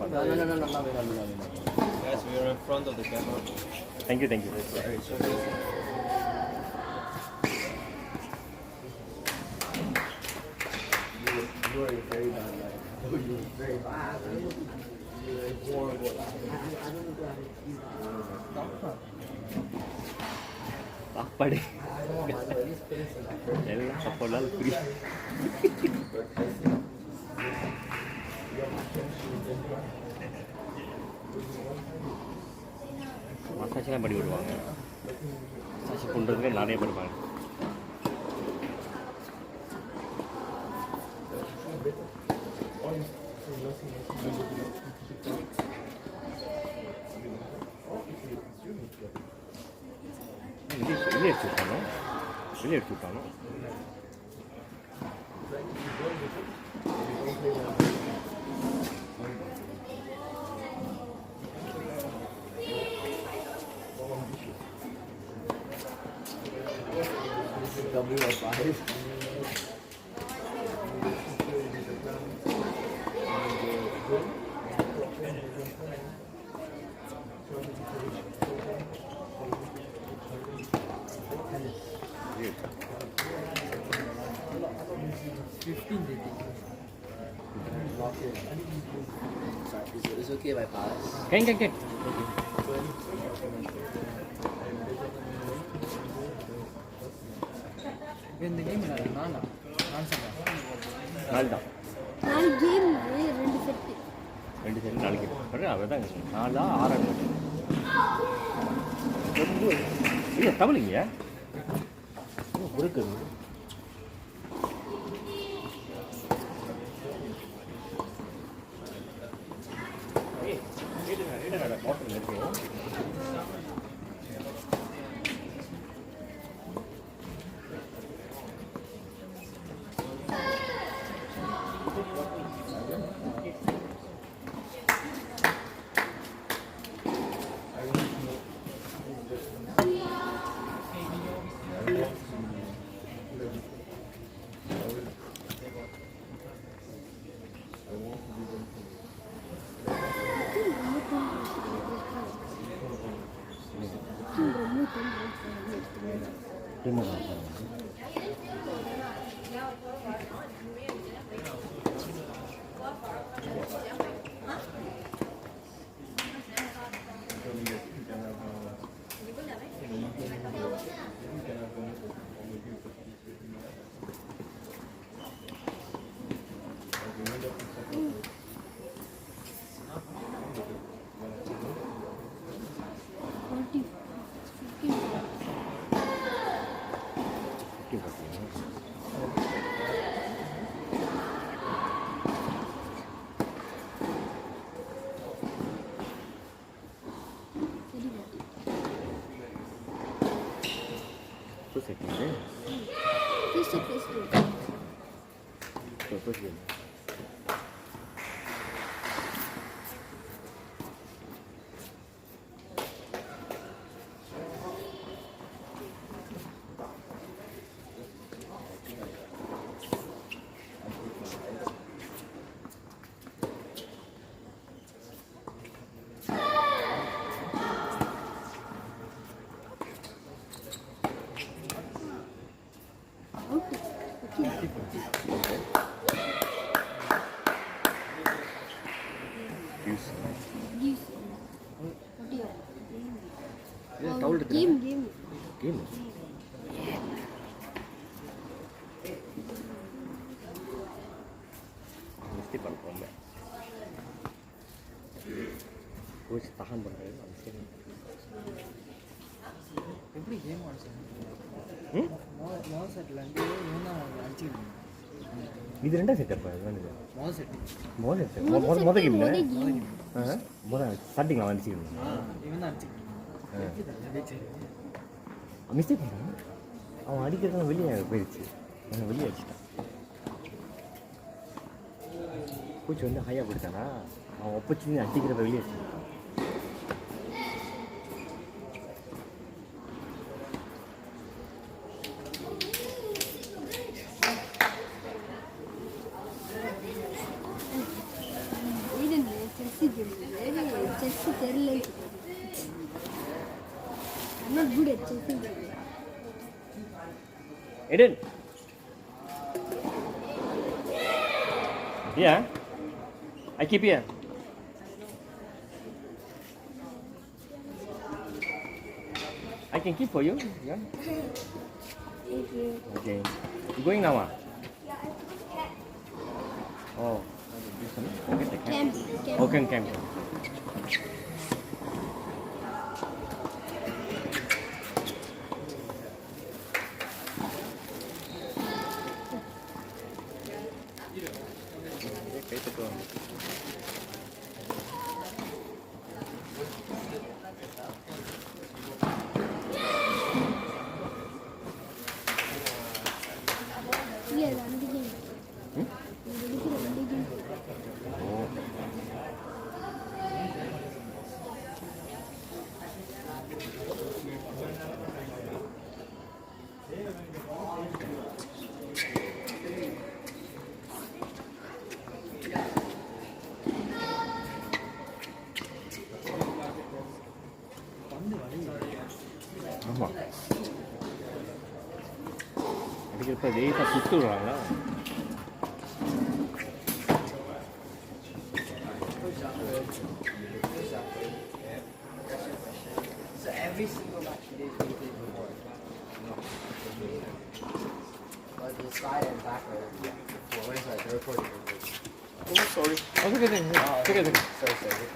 Guys, we are in front of the camera. Thank you, thank you. You are very bad. You are very bad. You are horrible. சாப்பாடு எல்லாம் சாப்பாடுலாம் free. மசாஜ்லாம் பண்ணி விடுவாங்க. Massage பண்ணுறதுக்கு நிறைய பண்ணுவாங்க. வெளியே எடுத்து விட்டானோ வெளியே எடுத்து விட்டானோ It's okay if I pass. Can. இந்த கேம் நான் நாலு தான். 4 கேம் 2 செட். 2 set 4 game. அவள் தான் 4 6 இல்லை தமிழிங்க இருக்குது. Game. Mesti பண்ணுறோம். கோச் தகான் பண்ணுறாரு. எப்படி கேம் ஆடுச்சு? மோதல் செட்டில் வந்து அடிச்சுக்கணும். இது ரெண்டா செட்டப்பா? மோதல் செட்டு. மோதல் செட். மொதல் கேம் இல்லை. மொதல் ஸ்டார்டிங்கில் அடிச்சுக்கணும். இவன் தான் அடிச்சுக்கணும். மிஸ்டேக் பண்ணுறான். அவன் அடிக்கிறதுலாம் வெளியே போயிடுச்சு. அவன் வெளியே அடிச்சிட்டான். பூச்சி வந்து ஹையாக போயிட்டானா அவன் ஒப்பச்சு அடிக்கிறத வெளியே அடிச்சிட்டான். செஸ் கேம் செஸ் தெரியல. I'm not good at chessing. Eden. Yeah. I keep here. I can keep for you. Yeah. Thank you. Okay. You going now? Ah? Oh. Forget the camp. Camp. Oh, camp. Yeah, I'm beginning. I'm beginning. Oh. ஆமாம் அடிக்கிறப்ப வெயிட்டாக சுட்டு விடுறாங்களா So every single match you did before. But the side and back are before. What is that? The recording. Oh, sorry. Oh, it's okay. It's okay. Sorry.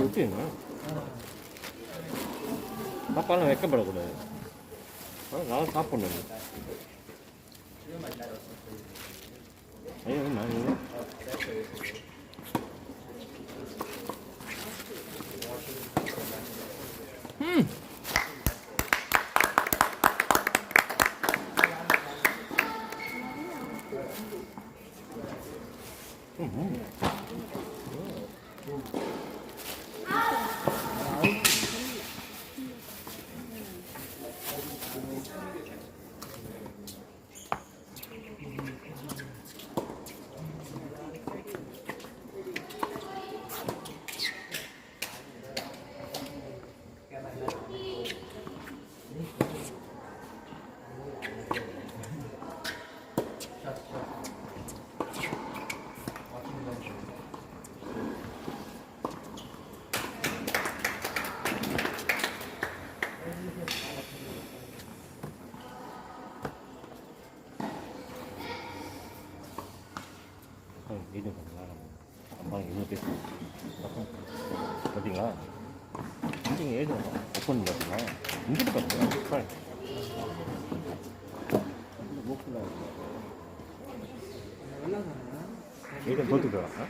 விட்டுருங்க சாப்பாடுலாம் வைக்கப்படக்கூடாது நல்லா சாப்பிடணும் ஐயோ நான் இது பண்ணலாம் அம்மா இன்னும் பேசணும் பார்த்தீங்களா நீங்கள் ஏது ஓப்பன் பார்த்தீங்களா இங்கிட்டு பார்த்தீங்களா ஏது போட்டுட்டு வராங்க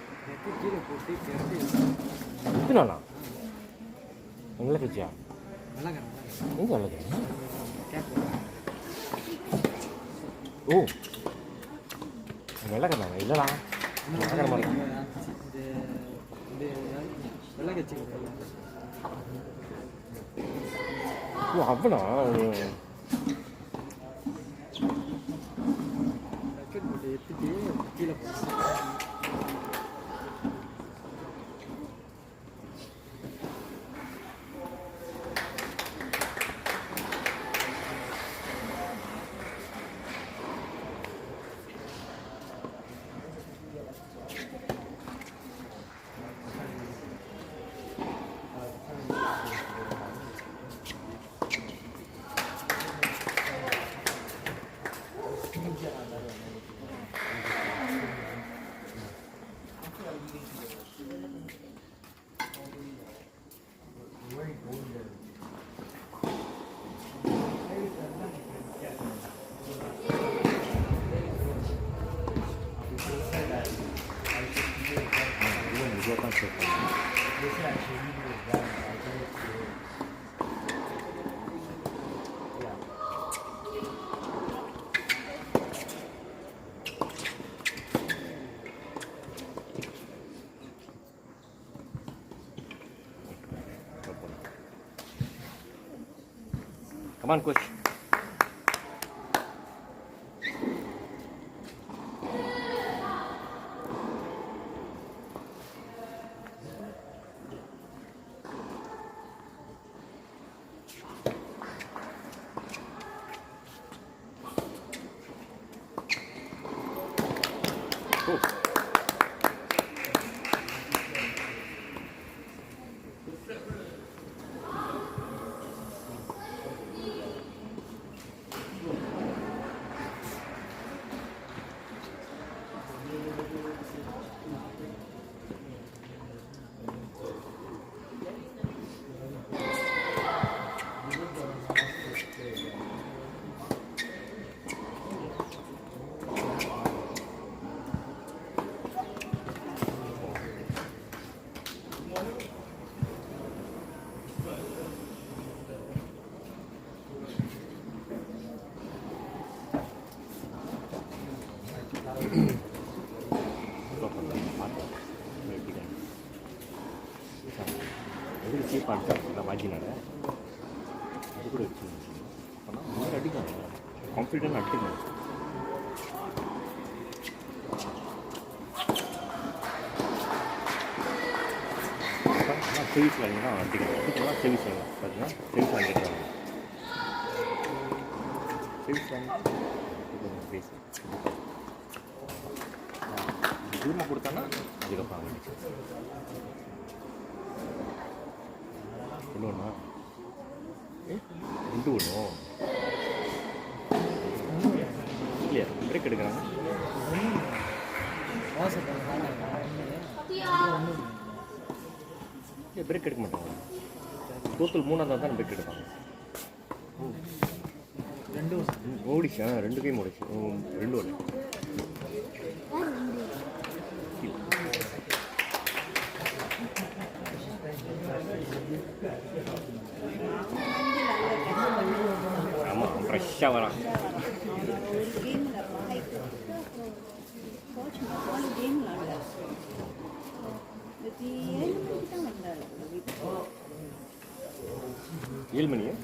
எத்தனாண்ணா எங்களை கட்சியா எங்கே நல்ல கட்சி ஓ வெள்ளக்கண்ணாங்க இல்லைடா வெள்ளக்கண்ண மாதிரி ஓ அப்பனா Come on, coach. Oh. எதுக்கு சீப் அடிச்சாங்க வாங்கினால அது கூட வச்சு ஆனால் முன்னாடி அடிக்கணும் கான்ஃபிடென்ட் அடிக்கணும் ஆனால் சர்வீஸ் வாங்கினா அடிக்கணும் அடிக்கலாம் சர்வீஸ் வாங்கலாம் பார்த்தீங்கன்னா சர்வீஸ் வாங்கிடுறாங்க சர்வீஸ் வாங்கி பேசி தூரமாக கொடுத்தான்னா அதுக்கப்புறம் அடிச்சு இன்னொன்னா ரெண்டு ஒன்றும் இல்லையா பிரேக் எடுக்கிறாங்க இல்லை பிரேக் எடுக்க மாட்டாங்க டோட்டல் 3 தான் பிரேக் எடுப்பாங்க ஓடிச்சா 2 கையும் ஓடிச்சு 2 ஓடு ஆமாம் ஃப்ரெஷ்ஷாக வரான் ஏழு மணியா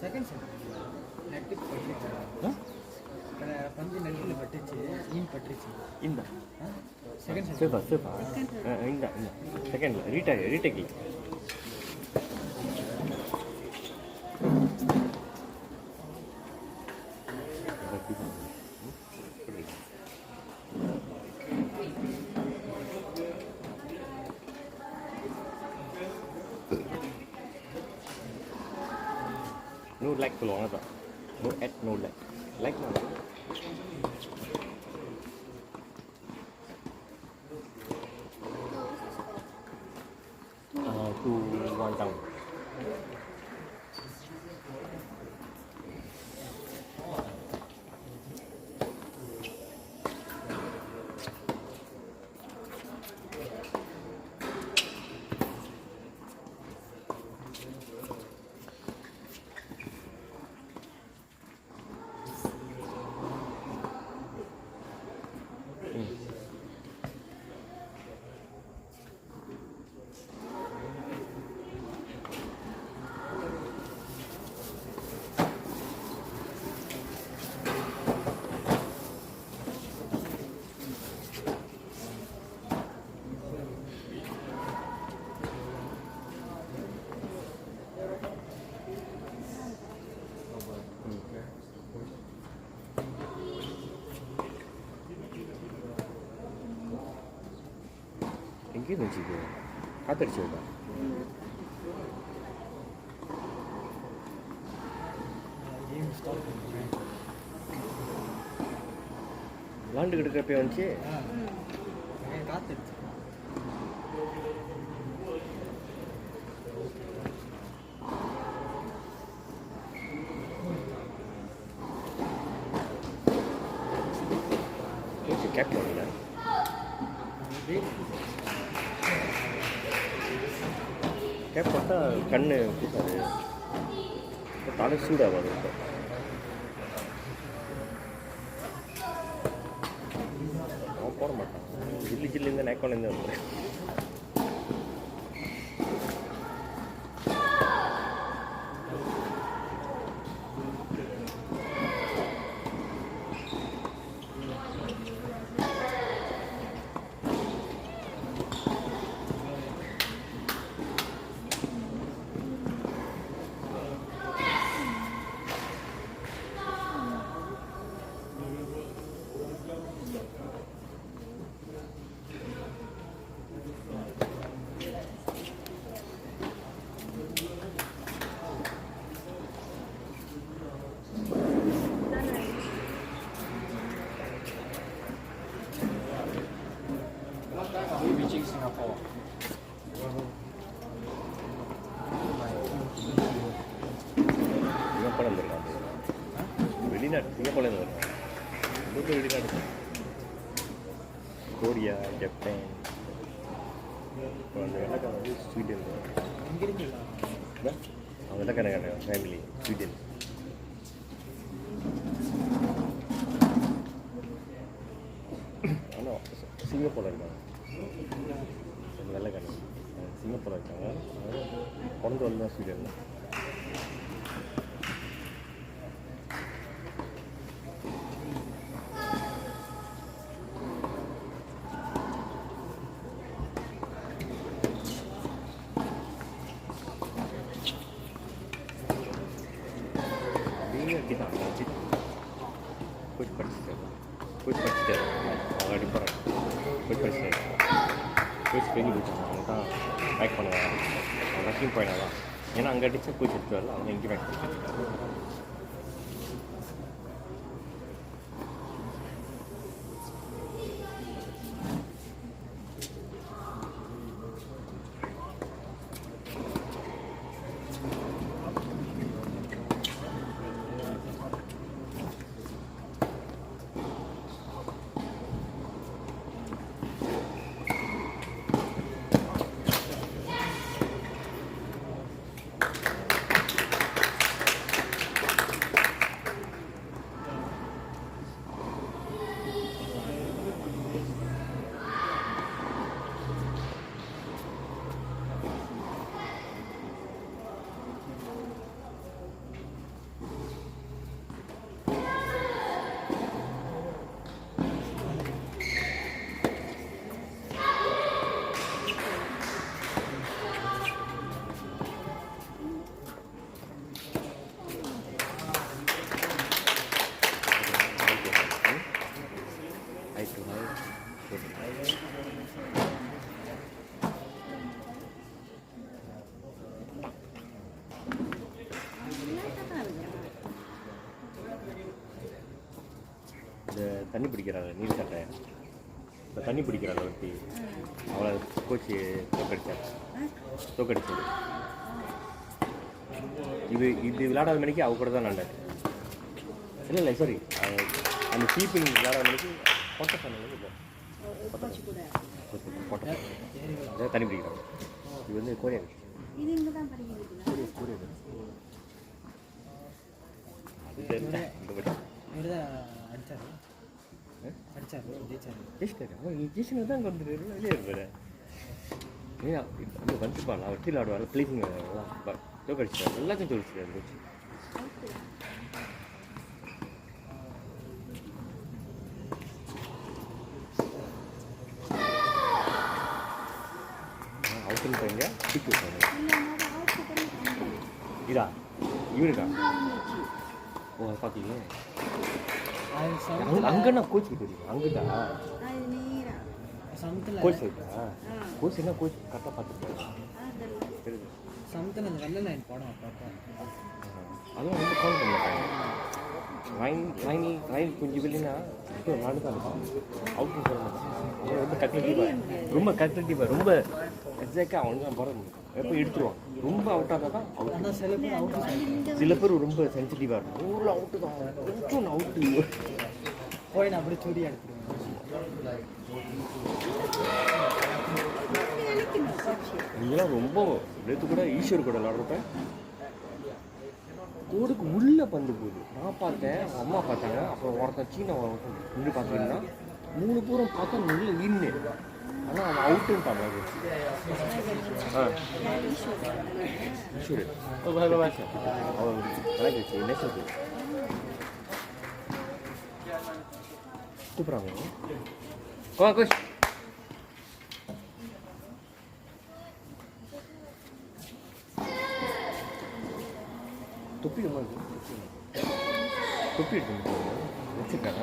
செகண்ட் சார் நெட்டு பட்டுச்சு பஞ்சு நெட்டில் பட்டுச்சு மீன் பட்டுச்சு இந்த செகண்ட் சார் சேஃபா சேஃபா இந்த செகண்டில் ரீடேக்கில் no lag சொல்லுவாங்க அதான் no add no lag lag na 2 1 down எங்கே வச்சுக்கு காத்தடிச்சு விடா கேம் ஸ்டார்ட் பண்ணுறேன் விளாண்டுக்கிட்டு இருக்கப்பே வந்துச்சு. காற்று கேப் போடல. கேப் போட்டால் கண்ணு கூட்டாது, தலை சூடாகாது. இப்போ அவன் போட மாட்டான். ஜில்லுலேருந்து நேக்கோலேருந்து வந்து reaching Singapore. சிங்கப்பூர்ல இருந்திருக்கான். வெளிநாட்டு சிங்கப்பூர்ல இருந்திருக்கான். ரொம்ப வெளிநாடு. கொரியா, ஜப்பான், அந்த வெள்ளக்காரன் வந்து ஸ்வீடன். எங்கே இருக்கீங்களா? அவங்க வெள்ளக்காரங்க ஃபேமிலி ஸ்வீடன். ஆனால் சிங்கப்பூரில் இருக்காங்க. வெள்ளைக்காரங்க சிங்கப்பூரில் இருக்காங்க. பிறந்து வந்து தான் ஸ்வீடன். கோச் படிச்சுட்டாரு. அவங்க அடி போகிறாங்க. கோச் படிச்சுட்டாரு. கோச் ட்ரெயினிங் கொடுத்தாங்க. அவங்க தான் பேக் பண்ணுவாங்க. அவங்க ரஷிங் பாயிண்ட் தான். ஏன்னா அங்கே அடித்தா கோச் எடுத்து வரல. அவங்க எங்கேயும் பேக் பண்ணுவாங்க. இந்த தண்ணி பிடிக்கிறாங்க நீர் சட்டை. இப்போ தண்ணி பிடிக்கிறாங்க ஒருத்தி. அவளை கோச்சு தோக்கடிச்சாரு. இது விளையாடாத மணிக்கு அவ கூட தான் நண்டாரு. இல்லை சாரி, அந்த கீப்பிங் விளையாடாத மணிக்கு பொட்டை சொன்னாங்க. பொட்டை அதாவது தண்ணி பிடிக்கிறாங்க. இது வந்து கோரியா அது தெரியல. இங்கே படி ஜெயிச்சு தான் கொண்டு வெளியே இருப்பாரு. ஏன்னா வந்துப்பான் அவர் கீழே ஆடுவார். பிளேசிங் தோக்கடிச்சிட்டார். எல்லாத்தையும் தோக்கடிச்சிட்டாரு கோச்சு. அவுட்னு போயிங்க தூக்கி விட்டாங்க. இதா இவனுக்கா? ஓ பார்த்தீங்க அங்கன்னா கோச் கிட்ட அங்கதான் கோச் இருக்கா? கோச் என்ன கோச் கரெக்டாக பார்த்துருக்காரு. சமத்தில் அந்த வெள்ளை லைன் போடும். அதுவும் வந்து கால் பண்ண மாட்டாங்க. ரைன் கொஞ்சம் வெளினா இப்போ நடந்தாங்க அவுட் சொல்ல மாட்டேன் ரொம்ப கட்டடிவாக ரொம்ப எக்ஸாக்டாக அவனுக்கு தான் போட முடியும் எப்போ எடுத்துருவான் ரொம்ப அவுட்டாக இருந்தால் தான் அவுட். ஆனால் சில பேர் அவுட் சில பேர் ரொம்ப சென்சிட்டிவாக இருக்கும் ஒரு அவுட்டு தான் கொஞ்சம் அவுட்டு போய் நான் அப்படியே சொடி எடுத்துருவேன். நீங்களாம் ரொம்ப நேற்று கூட ஈஸ்வர் கூட விளாட்றப்ப கோடுக்கு உள்ளே பந்து போகுது. நான் பார்த்தேன், அவங்க அம்மா பார்த்தாங்க, அப்புறம் ஒருத்தன் சீனா நின்று பார்த்தீங்கன்னா 3 பேரும் பார்த்தா நல்ல வின்னு. ஆனால் அவன் அவுட்டுன்ட்டான். ஈஸ்வர் அவன் கணக்கு என்ன சொல்றது கூப்பிட்றாங்க கோஷ் தொப்பி தொப்பி எடுத்து வச்சிருக்காங்க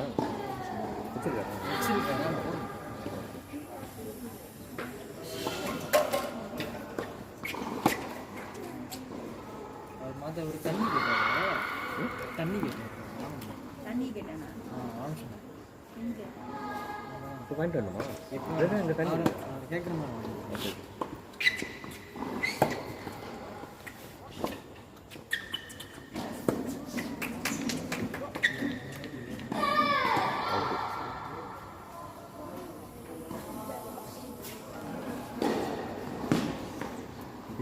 அவர் மாத்த ஒரு தண்ணி கேட்டாங்க. ஆமாம் இப்போ வாங்கிட்டு வரணுமா? இந்த தண்ணி கேட்குறமா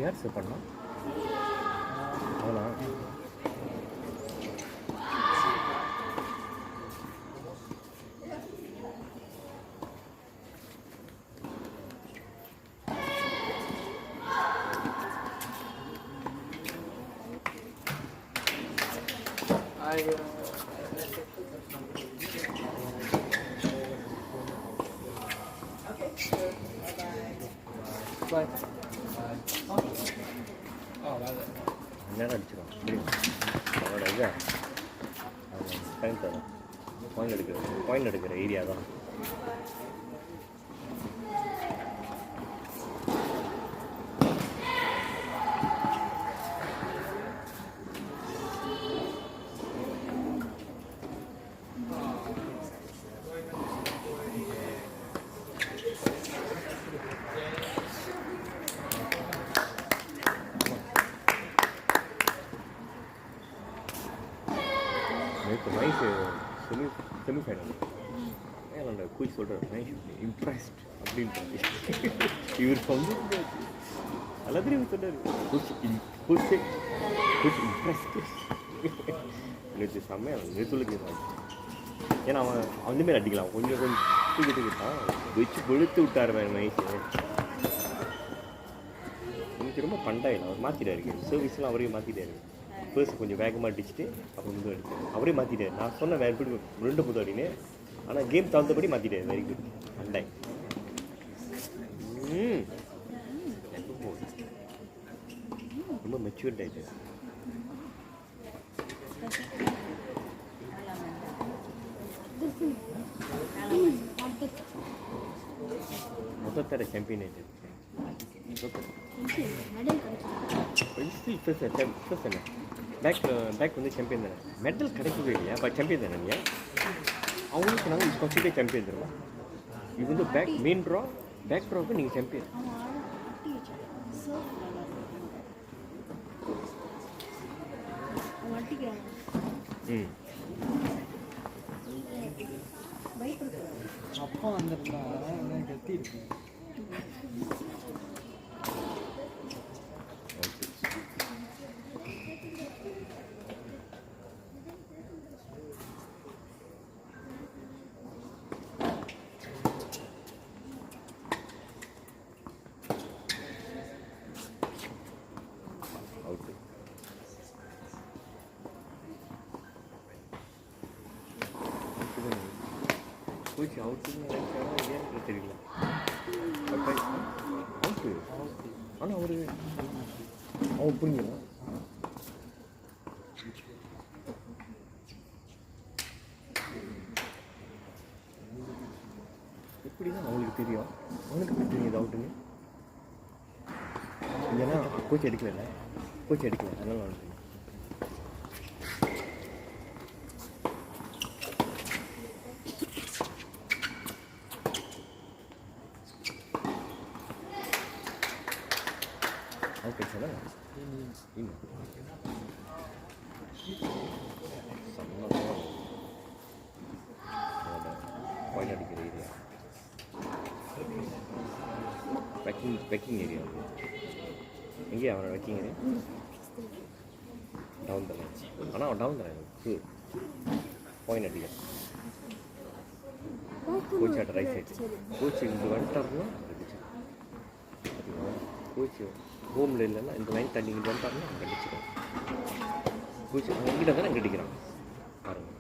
யார் சேவ் பண்ணலாம்? அவனா? நேரம் அடிச்சிடும் அவனோட இதை டைம் தரும். பாயிண்ட் எடுக்கிற ஏரியா தான். இப்போ நைஸ் செமிஃபைனல் அந்த கோச் சொல்கிறார் நைஸ் இம்ப்ரெஸ்ட் அப்படின்ட்டு. இவருக்கு வந்து எல்லாத்தையும் சொன்னார் கோச் இம்ப்ரெஸ்ட். நேற்று செம்மையாக நேற்றுக்கு ஏன்னா அவன் அந்த மாரி அடிக்கலாம் கொஞ்சம் தூக்கிட்டான் வச்சு கொழுத்து விட்டார் நைஸ். இன்னைக்கு ரொம்ப பண்டாயிடும் அவர் மாற்றிட்டாரு சர்வீஸ்லாம் அவரையும் மாற்றிட்டாரு. ஃபர்ஸ்ட் கொஞ்சம் வேகமாக அடிச்சுட்டு அப்புறம் முது அடிச்சு அவரே மாற்றிட்டார். நான் சொன்னேன் வேறு எப்படி 2 முது அடின்னு, ஆனால் கேம் தகுந்தபடி மாற்றிட்டார். வெரி குட் அண்டை. ரொம்ப மெச்சூர்ட் ஆகிட்டு. மொத்தத்தர சாம்பியன் ஆகிட்டு. பேக் வந்து சாம்பியன் தானே. மெடல் கிடைக்கவே இல்லையா? இப்போ சாம்பியன் தானே நீங்கள் அவங்களுக்கு நாங்கள் ஃபஸ்ட்டே சாம்பியன் தருவோம். இது வந்து பேக் மெயின் ட்ரா பேக் ட்ராவுக்கு நீங்கள் சாம்பியன். அப்பா வந்திருந்தா கத்தி இருக்கு. கோச் அவுட்டுன்னு நினைச்சாரா ஏன்னு தெரியல. அவுட்டு ஆனால் அவன் புரிஞ்சுங்க. எப்படின்னா அவங்களுக்கு தெரியும். அவனுக்கு எப்படி தெரியும் இது அவுட்டுன்னு? ஏன்னா கோச் எடுக்கல அதனால அவனுக்கு சொன்னா இன்னும் பாயிண்ட் அடிக்கிற ஏரியா வெக்கிங் ஏரியா எங்கேயா அவனோட வெக்கிங் ஏரியா டவுன் தானே ஆனால் அவன் டவுன் தானே பாயிண்ட் அடிக்கிறேன் கோச் ஆட்ட ரைட் சைடு கோச் இங்கே வந்துட்டாருன்னா கோச் ஹோமில் இல்லைன்னா இந்த லைன் தண்ணி இங்கே வந்துட்டாருன்னா அங்கே அடிச்சிடும் கோச் அங்கிட்ட தானே அங்கே அடிக்கிறான் பாருங்க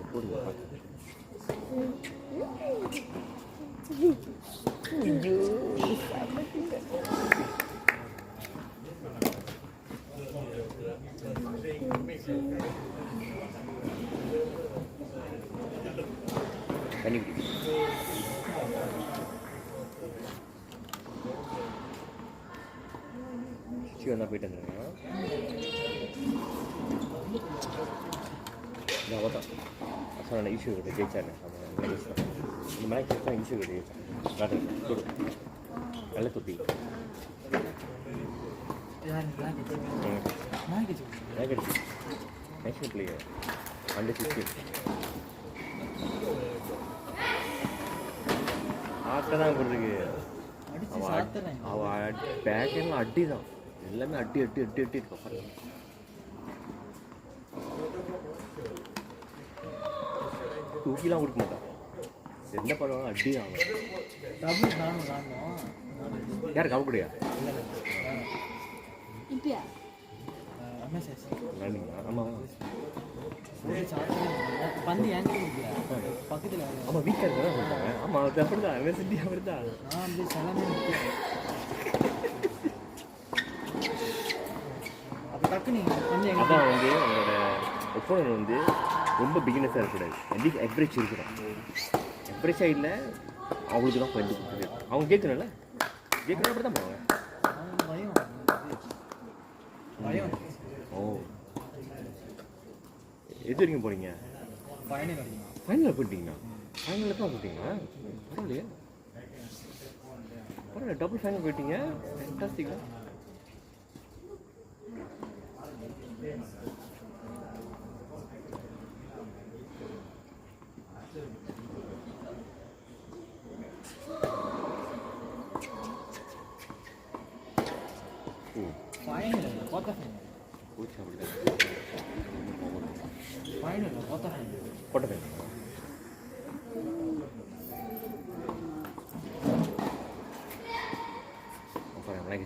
போடுங்க தண்ணி குடி வந்தால் போயிட்டு வந்துருங்க அவதான் அசல் ஈஷு கிட்ட ஜெயிச்சாரு இந்த மேட்ச் தான் ஈஷு கிட்ட ஜெயிச்சாரு நல்ல தொட்டி நேஷனல் பிளேயர் அண்டர் 16 ஆட்ட தான் போட்டுருக்கு அவள் பேக்கெல்லாம் அடி தான் எல்லாமே அடி அடி அடி அடி இருக்கா பாருங்க தூக்கிலாம் கொடுக்க மாட்டான் என்ன பண்ணுவாங்க அடி ஆகும் யார் கவக்கூடியா ஆமாம் பக்கத்தில் ஆமாம் வீக்காக தான் சொல்கிறாங்க ஆமாம் அது அப்படி தான் யூனிவர்சிட்டி அப்படி தான் அதான் வந்து அவங்களோட ஒப்போனன்ட் வந்து ரொம்ப பிகினஸாக இருக்கக்கூடாது அட்லீஸ்ட் எவரேஜ் இருக்கணும் எவரேஜ் சைடில் அவங்களுக்கு தான் ஃப்ரெண்டு கொடுக்குது அவங்க கேட்கணும்ல கேட்கணும் அப்படி தான் போவாங்க ஓ எது வரைக்கும் போகிறீங்க ஃபைனலில் போயிட்டீங்களா ஃபைனலில் தான் போயிட்டீங்களா பரவாயில்லையா பரவாயில்ல டபுள் ஃபைனல் போயிட்டீங்க ஃபேண்டாஸ்டிக்கா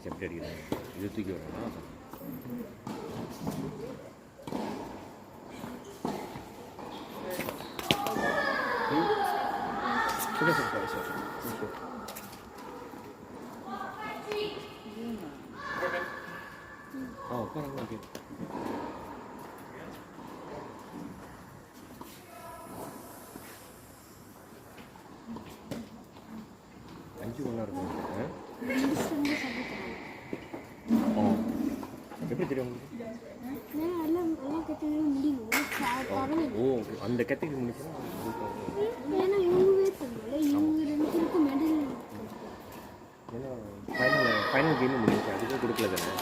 எப்படி அடிக்கிறாங்க இது தூக்கி வரணும் உட்காருங்க ஓகே அஞ்சு ஒன்றா இருக்கும் எப்படி தெரியும் ஓ அந்த கேட்டகரி முடிச்சுன்னா ஏன்னா ஃபைனல் கேம் முடிஞ்சு அதுக்கும் கொடுக்கல தானே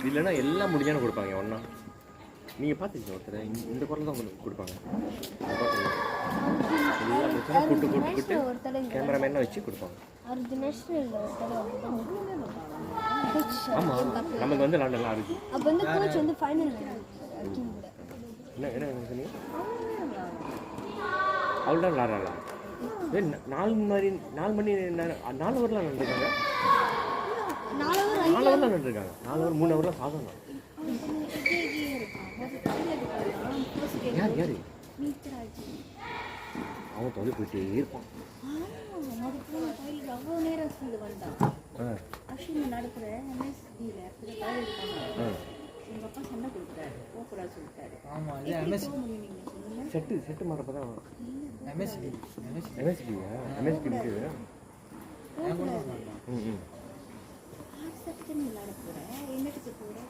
இல்லைன்னா எல்லாம் முடிஞ்சானு கொடுப்பாங்க ஒன்றா நீங்கள் பார்த்துக்கீங்க ஒருத்தர் இந்த குரல் தான் கொடுப்பாங்க எல்லாம் முடிச்சா கூட்டு கூட்டு கூட்டு கேமராமேன்லாம் வச்சு கொடுப்பாங்க ஆமாம் நமக்கு வந்து விளாண்டெல்லாம் இருக்குது என்ன என்ன சொன்னீங்க அவள் தான் விளாட்றாளா 4 மணி 4 ஹவர்லாம் நடந்துருக்காங்க 4 ஹவர்லாம் நடந்துருக்காங்க 4 ஹவர் 3 ஹவர்லாம் சாதம் யார் அவன் தொலை போயிட்டே இருப்பான் ஆக்சுவலி இந்த நடக்கிற எம்எஸ்டியில் இருக்கிற டாய்லெட் போனாங்க. எங்கள் அப்பா சண்டை கொடுக்குறாரு, போகக்கூடாது சொல்லிட்டாரு. ஆமாம் இது எப்படி எம்எஸ் போக முடியும் நீங்கள் சொல்லுங்கள்? செட்டு மாறப்போ தான் எம்எஸ்டி எம்எஸ்பியா எம்எஸ்பி இருக்குது. போகக்கூடாது. ம் ஆறு சட்டத்தை நீ விளையாட போகிறேன், என்னத்துக்கு போகிறேன்?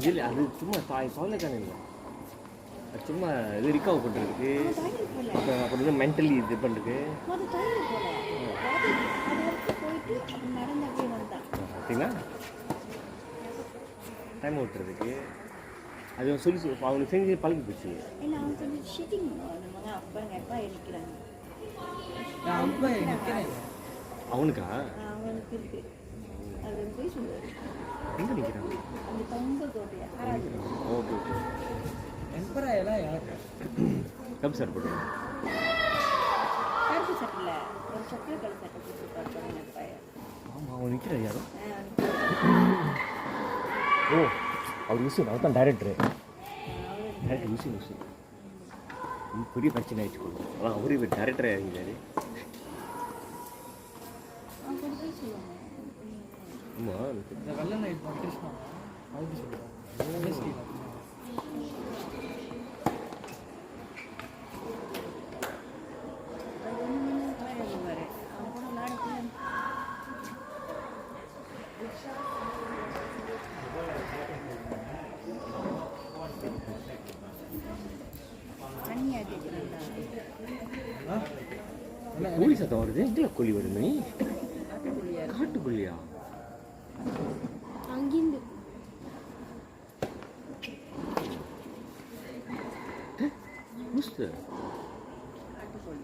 இல்லை அது சும்மா டாய்லெட்டான இல்லை, அது சும்மா இது ரிகவர் பண்ணுறதுக்கு, டாய்லெட் போகல, அப்புறம் மென்டலி இது பண்ணுறதுக்கு. அது டாய்லெட் போகல, அது வரைக்கும் போயிட்டு அப்படி நடந்து அப்படியே வந்தான். பார்த்தீங்களா டைம் ஓட்டுறதுக்கு அது சொல்லி அவனுக்கு செஞ்சு பழகி போச்சு. ஏன்னா அவன் கொஞ்சம் ஷிட்டிங் நம்ம அப்பா எங்கள் அப்பா நிற்கிறாங்க. நான் அப்போ நிற்கிறேன். அவனுக்கா அவனுக்கு இருக்கு, அது போய் சொல்லுவார். எங்கே நிற்கிறான்? அந்த தொங்க கோட்டையா ஓகே ஓகே. எம்பரா எல்லாம் யாருக்கு கப் சார் போடுவேன். கருப்பு சட்டில் ஒரு சக்கரை கலர் சட்டை போட்டு பார்ப்பாங்க பையன். ஆமாம் அவன் நிற்கிறார் யாரும். ஓ அவர் விஷயம் அவர் தான் டைரக்டரு. டைரக்டர் விஷயம் பெரிய பிரச்சனை ஆயிடுச்சு கொடுக்கும். ஆனால் அவரு இவர் டைரக்டரே இறங்கினாரு. அவங்க கொண்டு போய் சொல்லுவாங்க. ஆமாம் இந்த வெள்ளை நைட் கிருஷ்ணா அவங்க சொல்லுவாங்க எம்எஸ்டி. அது ஒன்று எழுதுவார். அவங்க கூட விளையாடக்குள்ள தண்ணி ஆட்டிக்கிறாங்க. கோழி சத்தம் வருது. எங்கே கோழி வருது? ஆட்டுக்குள்ளியா காட்டுக்குள்ளியா? அங்கிருந்து லூசு. ஆட்டுக்கோழி.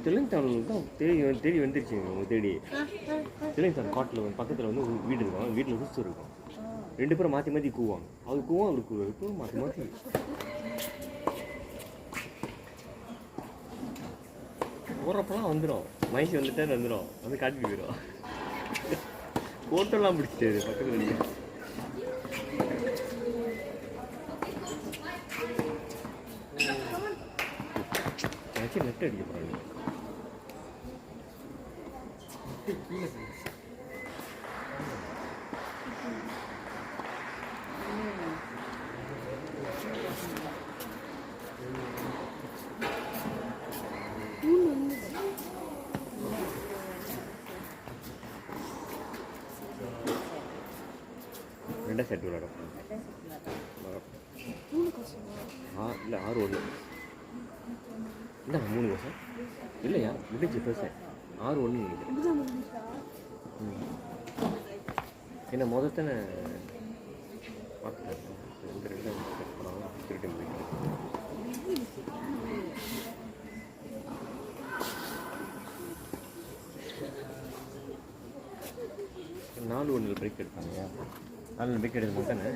தெலுங்கானாவில் தான் தேடி வந்துருச்சு அவங்க தேடி. தெலுங்கானா காட்டில் பக்கத்தில் வந்து ஒரு வீடு இருக்கும், வீட்டில் ரூஸ் இருக்கும். 2 பேரும் மாற்றி மாற்றி கூவாங்க. அவர் கூவம் அவருக்கு கூவும் மாற்றி மாற்றி. போகிறப்பெல்லாம் வந்துடும். மயசி வந்துட்டே வந்துடும், வந்து காட்டிட்டு போயிடும். ஃபோட்டோலாம் பிடிச்சிட்டாரு பக்கத்தில் நின்று. ஆக்சுவலி நெட் அடிக்க போகிறாங்க. ரெண்டாம் செட் விளையாட இல்லை 6-1 இல்லை 3 வருஷம் இல்லையா முடிஞ்சு பேசேன் 6-1 நினைக்கிறேன். என்ன முதத்தனை பார்த்துட்டேன். இந்த 2 செட் பண்ணாலும் திருட்டு போயிட்டு 4-1 பிரேக் எடுத்தாங்க. 4 பிரேக் எடுக்கும் தானே.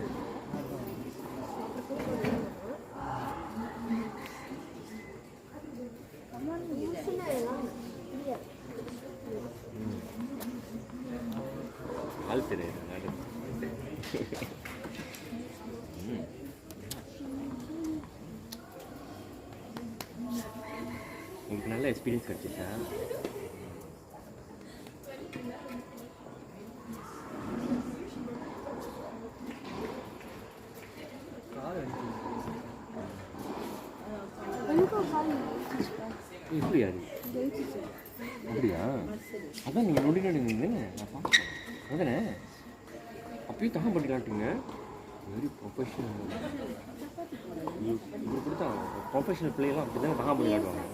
ஆள் தெரியாது நாடு. உங்களுக்கு நல்ல எக்ஸ்பீரியன்ஸ் கிடச்சிச்சா? இப்படியா அது? அப்படியா? அதான் நீங்கள் நொடி நின்றுங்க நான் பார்த்தேன். அதானே அப்பயும் தகம் பண்ணிக்கலான்ட்டுங்க. Very professional. இவர் கொடுத்தா ப்ரொஃபஷனல் பிள்ளைலாம் அப்படி தான் தகம் பண்ணி காட்டுவாங்க.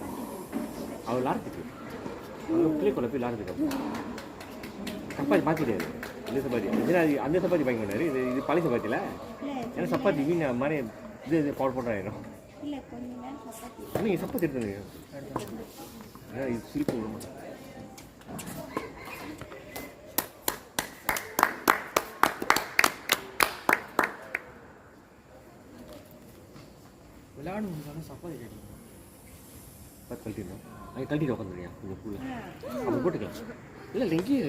அவர் விளாட்றதுக்கு அவர் பிள்ளை கொள்ள போய் விளாட்றதுக்கு சப்பாத்தி மாற்றிட்டாரு. இந்த சப்பாத்தி இது அந்த சப்பாத்தி வாங்கி பண்ணாரு. இது பழைய சப்பாத்தியில் ஏன்னா சப்பாத்தி வீண் மாதிரி இது பவுடர் போட்டாயிரும். நீங்கள் சப்பாத்தி எடுத்துங்க. ஏன்னா இது சிரிப்பு விட மாட்டேன். விளையாட முடிஞ்சாலும் சப்பாத்தி கிடைக்கும். பார்த்து கழட்டிடணும். அது கழட்டிட்டு உட்காந்துருக்கியா கொஞ்சம் ஃபுல்லு அப்போ போட்டுக்கலாம். இல்லை இல்லை இங்கேயே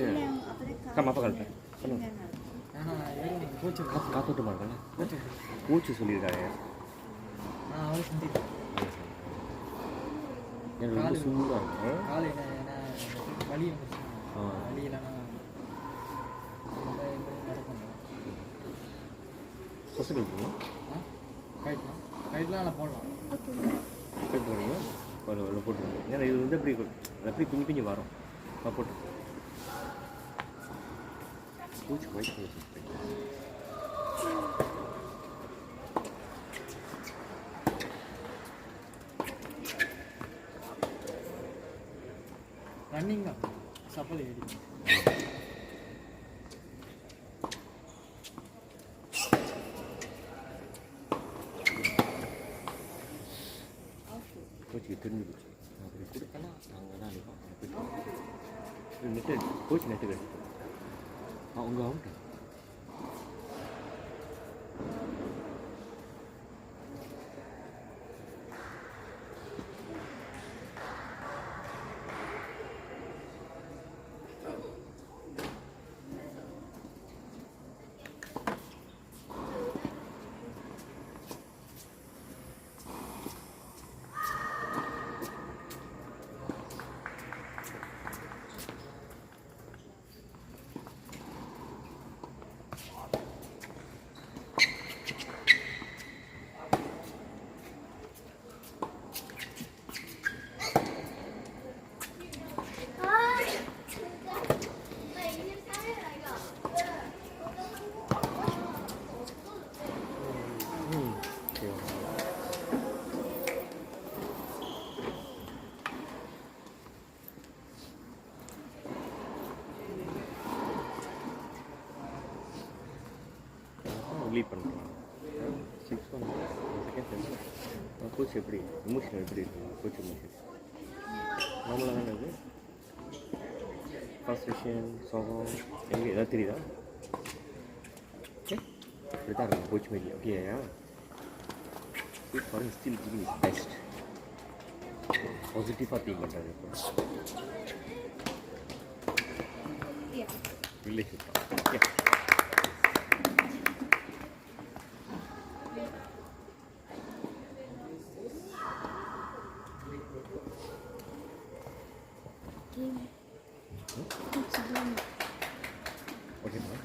அப்பா கழட்டேன் பண்ணுங்க. ஏன்னா கோச்சு காத்தோட்டமாக இருக்காங்க. கோச்சு சொல்லியிருக்காங்க. நான் அவளை செஞ்சுட்டேன். எனக்கு ரொம்ப சூடாக இருக்கும். காலை என்ன வலி பிரச்சனை ஆ. வலி இல்லைன்னா நடக்கணும் ஃபஸ்ட்டு கொடுக்கணும் கைட்லாம் அதில் போடலாம் ஓகே கட் பண்ணிங்க ஒரு போட்டுருங்க ஏன்னா இது வந்து எப்படி பிஞ்சு பிஞ்சு வரும் போட்டு பூச்சி ஒயிட் பண்ணி ரன்னிங் தான் சப்பல் ஏறி கோச்சுக்கு தெரிஞ்சு போச்சு அப்படி கொடுத்தலாம் நாங்கள் தான் அடிப்போம் நெட்டு கோச் நெட்டு கட்டு அவங்க அவுட்டு லீட் பண்ணுறோம் 6 1 செகண்ட் கோச் எப்படி இமோஷன் எப்படி இருக்கு கோச் இமோஷன் நார்மலாக தானே இது ஃப்ரஸ்ட்ரேஷன் சோகம் எங்கே ஏதாவது தெரியுதா ஓகே இப்படி தான் இருக்கும் கோச் மீடியா ஓகேயா good for still giving is best பாசிட்டிவாக திங்க் பண்ணுறாரு இப்போ ரிலேஷன்ஷிப் ஓகே ஓகேம்மா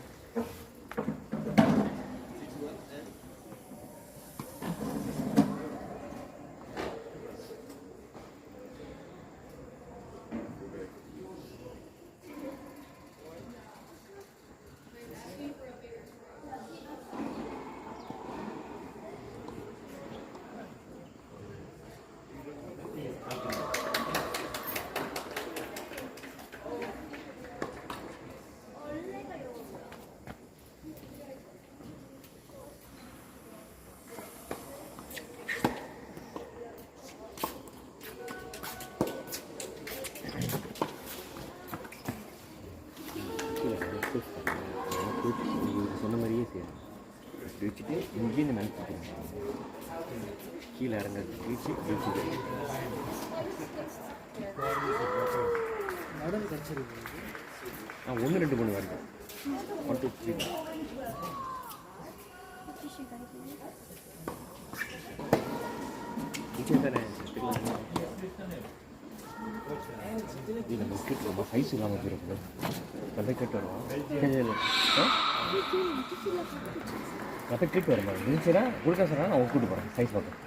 சொன்ன மாதிரியே செய்யணும் இப்படி வச்சுட்டு இங்கேருந்து மேலே தூக்கிடுங்க கீழே இறங்கிறது வச்சு வச்சுட்டு நடுவு கடிச்சிருக்கு 1 2 3 வரைக்கும் 1 2 3 நிச்சயம் தானே இது நம்ம கிட்ட ரொம்ப சைஸ் இல்லாமல் போயிருக்கு கதை கேட்டு வருவோம் கதை கேட்டு வருமா இருந்துச்சுன்னா கொடுக்க சொன்னா நான் கூப்பிட்டு போகிறேன் சைஸ் பார்க்க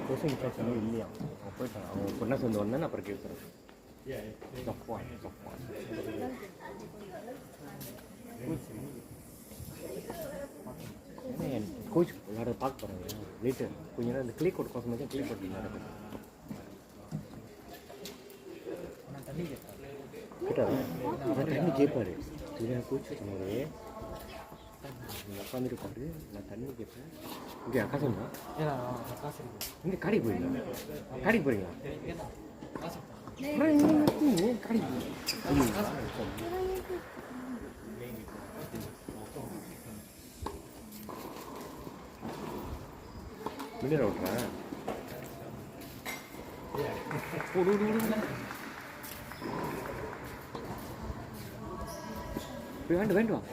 கோச்சிங் பிரச்சனை இல்லையா போயிட்டாங்க அவங்க பொண்ணா சேர்ந்து வந்தேன் அப்புறம் கேட்குறேன் சஃப்வான் ஏன்னா என் கோச் விளையாட பார்க்க போகிறாங்க லேட்டு கொஞ்ச நேரம் இந்த கிளே கோட் கோசம் தான் கிளே கோட் விளையாட கேட்டாரா நான் தண்ணி கேட்பாரு இல்லை கோச் சொன்னாரு உட்காந்துருப்பாரு நான் தண்ணி கேட்பேன் இங்கே அக்கா சொன்னா இங்கே கடைக்கு போறீங்களா கடைக்கு போறீங்களா கடைக்கு மின்னர் ஓட்டுறேன் வேண்டாம் வேண்டாம்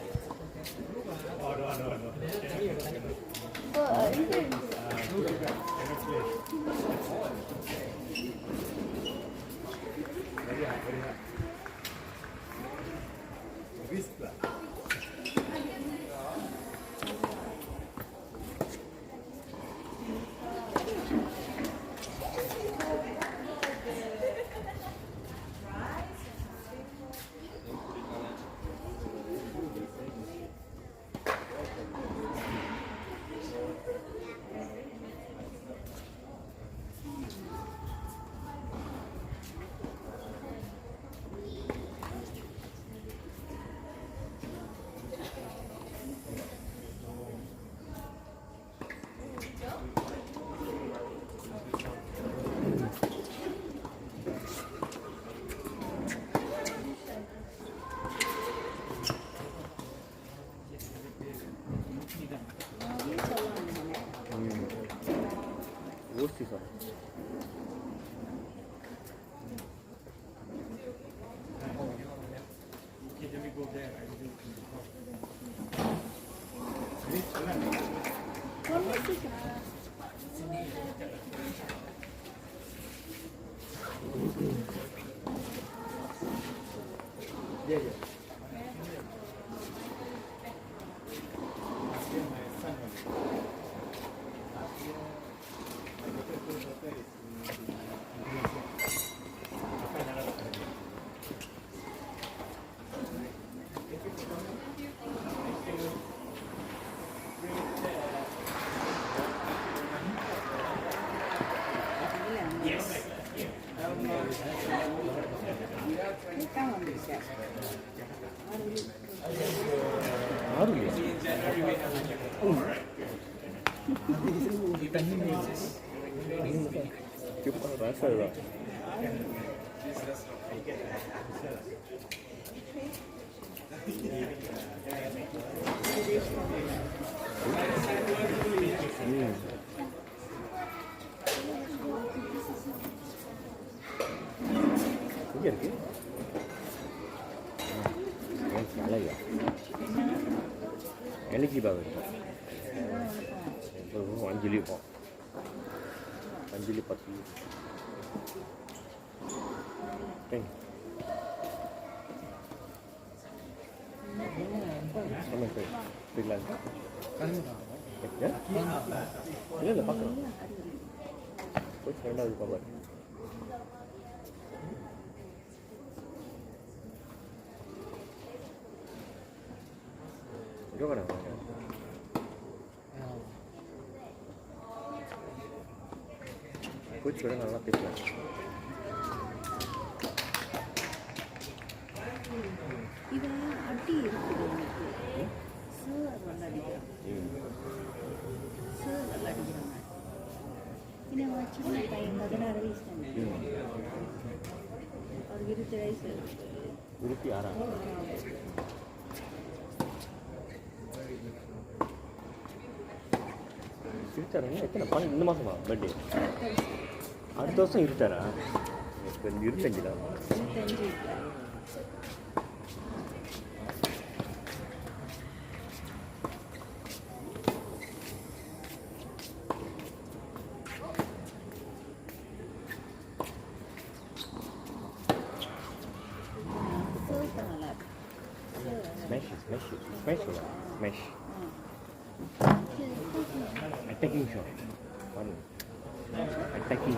ஓசி சார் ஆறு ராசாதான் இங்கே இருக்கு அழகா எனக்கு பாக இருக்கும் அஞ்சலி இருக்கும் அஞ்சலி 10 இல்லை பார்க்கலாம் போய் ரெண்டாவது பாப்பாரு யோகா கோச் கூட நல்லா பேசலாம் இவன் அடி இருக்குது சார் நல்லா அடிக்கிறான் சார் நல்லா அடிக்கிறாங்க இன்னும் சின்ன பையன் 16 வயசு தானே அவருக்கு 20 வயசு 26 இருட்டாருங்க எத்தனை இந்த மாதமா பர்த்டே அடுத்த வருஷம் இருட்டாரா இப்போ 25 தான் 25 Attacking shot. Fun. Attacking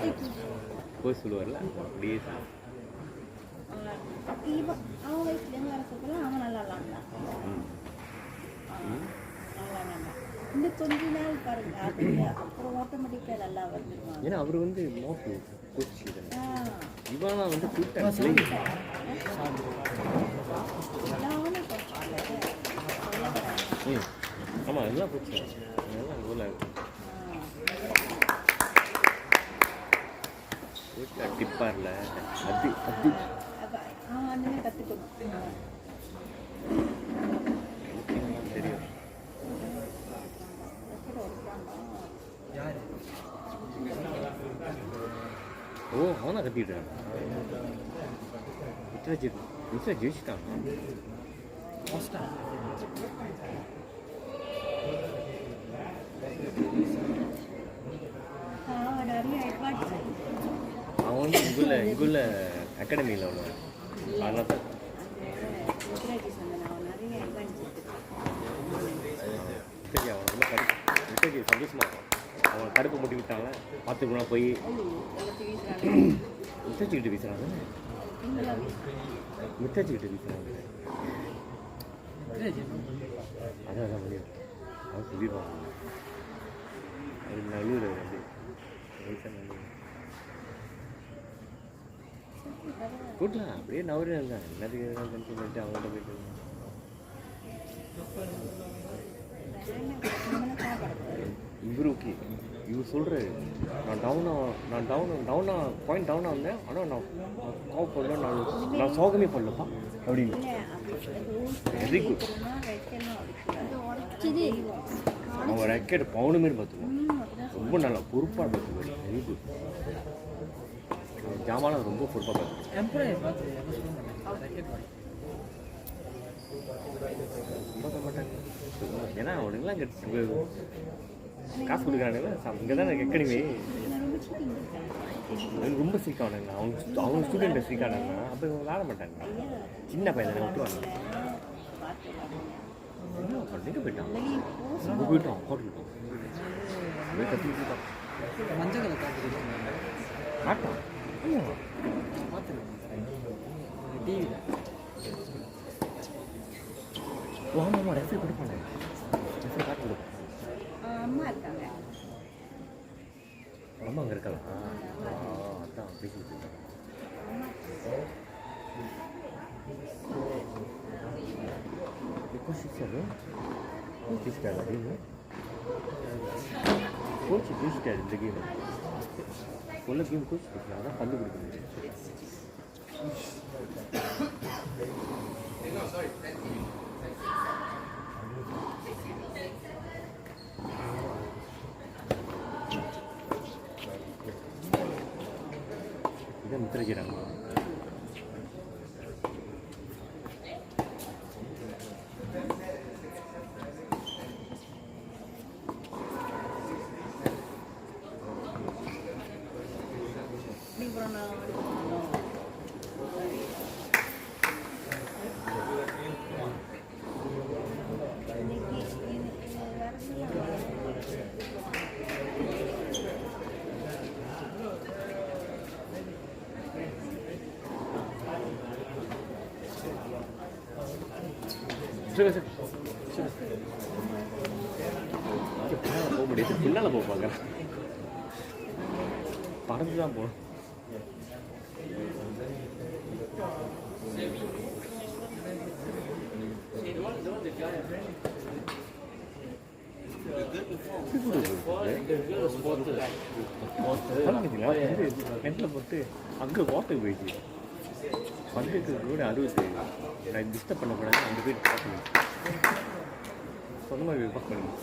coach சொல்லுவார்ல அப்படியே அவன் வயசுலேருந்து வர சொல்ல அவன் நல்லா விளாண்டான். நல்லா விளாண்டான். இந்த கொஞ்ச நாள் பாருங்க அது அப்புறம் ஆட்டோமேட்டிக்காக நல்லா வந்துடுவான். ஏன்னா அவர் வந்து மோட்டு கோச் இவனா வந்து கூப்பிட்டா ஆமாம் எல்லாம் போச்சு எல்லாம் ஊரில் வீட்டில் டிப்பார்ல அது அது அவன் அண்ணனே கற்றுக்கணும். தெரியும் ஓ அவனா கத்திக்கிட்டான் மிஸ்டர் ஜெயிச்சிட்டான் அவன் நிறைய அட்வான்ஸ் அவன் வந்து இங்குள்ள அகாடமியில் உள்ளவன் அதனால தான் சரி அவன் ரொம்ப கடுப்பு சந்தோஷமாக அவன் கடுப்பு முட்டி விட்டாங்க பார்த்துக்கூட போய் மித்தாச்சிக்கிட்டு வீசுறாங்க மித்தாச்சிக்கிட்டு வீசுறாங்க அதான் முடியும் அவன் சொல்லிடுவாங்க அது நல்லூர் வந்து கூட்டலாம் அப்படியே நவரே இருந்தான் எல்லாத்துக்கும் சொல்லிட்டு அவங்கள்ட்ட போயிட்டு இவரு ஓகே இவர் சொல்கிறாரு நான் டவுனாக பாயிண்ட் டவுனாக இருந்தேன் ஆனால் நான் கால் பண்ணல நான் சோகமே பண்ணலப்பா அப்படின்னு வெரி குட் அவன் ரெக்கெட் பவுனு மாரி பார்த்துக்குவோம் ரொம்ப நல்லா பொறுப்பாக பார்த்துக்குவாரு வெரி குட் ஜாமான ரொம்ப பொறுப்பாக பார்த்துக்குவோம் ரொம்ப மாட்டாங்க ஏன்னா அவனுங்களாம் இங்கே காசு கொடுக்குறானுங்களா இங்கே தான் எக்கனமே ரொம்ப சீக்கானுங்க அவங்க ஸ்டூடெண்ட்டை சீக்கானாங்க அப்போ இவங்க விளாட மாட்டாங்க சின்ன பையனை விட்டுவாங்க எங்கே போயிட்டான் ரொம்ப போயிட்டான் போட்டுக்கிட்டோம் கத்திட்டு இருக்கான் மஞ்சள் கலர் காட்டான் டிவியில் ஆமாம் ரெஃப்ரி கொடுப்பானே ரெஃப்ரி காட்டு கொடுப்பான் அம்மா இருக்காங்க. அம்மா அங்கே இருக்கலாம் அதான் பேசிட்டு இருக்கேன் கோச் பேசிட்டாரு அப்படின்னு கோச் பேசிட்டாரு இந்த கேம் சொல்ல கேம் கோச் பேசுகிறாங்க அதான் பல்லு கொடுக்க முடியும் இதான் முத்திரைக்கிறாங்க போக முடியாது பின்னால் போக பார்க்குறேன் பறந்து தான் போகணும் நெட்டில் போட்டு அங்கே வாட்டுக்கு போயிடுச்சு பந்துக்கு கூட 60 நான் டிஸ்டர்ப் பண்ணக்கூடாது அந்த போய் பார்த்து சொந்தமாக பார்க்க முடியும்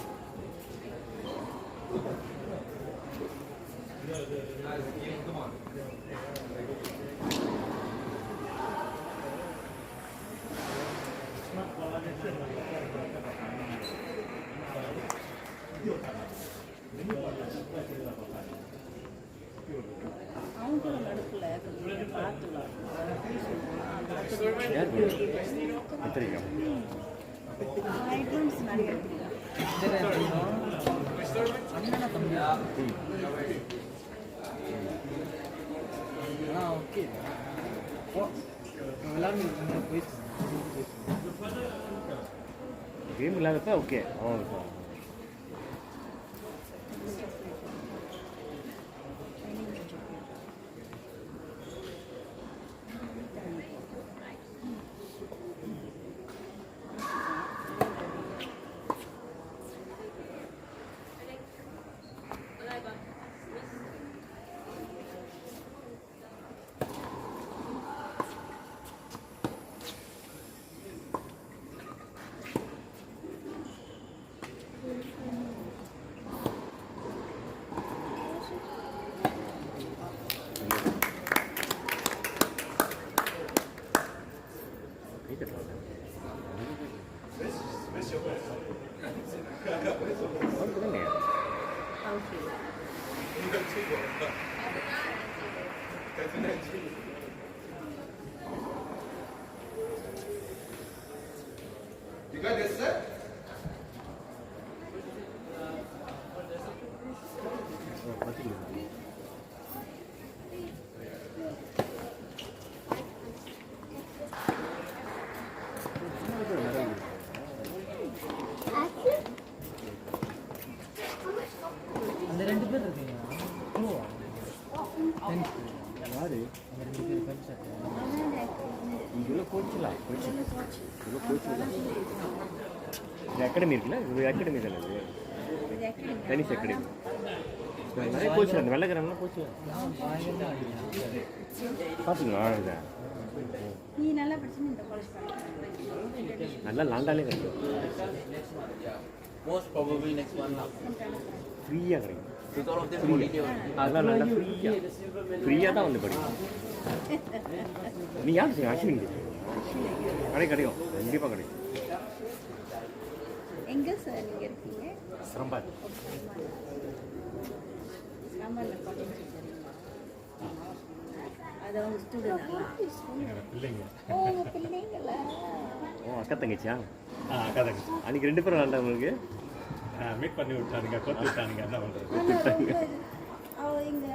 அவங்க நடுப்புல பார்த்து யார் எத்தனைக்கா அட்வான்ஸ் நிறைய அண்ணனை ஆனால் ஓகே எல்லாரும் போயிட்டு கேம் இல்லாதப்ப ஓகே அவன் You got this set? அந்த ரெண்டு பேர் இருக்கீங்களா யாரு அந்த ரெண்டு பேர் பெருசாக இவ்வளோ கோச்சிலாம் கோச்சு இவ்வளோ கோச்சு இது அகாடமி இருக்குல்ல இது அகாடமி தானே இது டென்னிஸ் அகாடமி நிறைய கோச்சு அந்த வெள்ளக்காரங்களாம் கோச்சு பார்த்துங்களா இதை நீ நல்லா படிச்சு இந்த காலேஜ் படிக்க நல்லா லாண்டாலே கிடைக்கும் Most probably next one now. ஃப்ரீயாக கிடைக்கும் With all of them holiday. அதெல்லாம் நல்லா ஃப்ரீயாக தான் வந்து படிக்கும் நீ யார் செய்ய அஸ்வினி கிடைக்கும் கண்டிப்பாக கிடைக்கும் எங்கே சார் நீங்கள் இருக்கீங்க சிரம்பாது சாம்பாரில் காலேஜ் அது அவங்க ஸ்டூடெண்ட் பிள்ளைங்க ஓ பிள்ளைங்களா ஓ அக்கா தங்கச்சியா அக்கா தங்கச்சி அன்றைக்கி 2 பேரும் வேண்டாம் உங்களுக்கு மீட் பண்ணி விட்டானுங்க கொத்து விட்டானுங்க என்ன பண்ணுறது அவ எங்க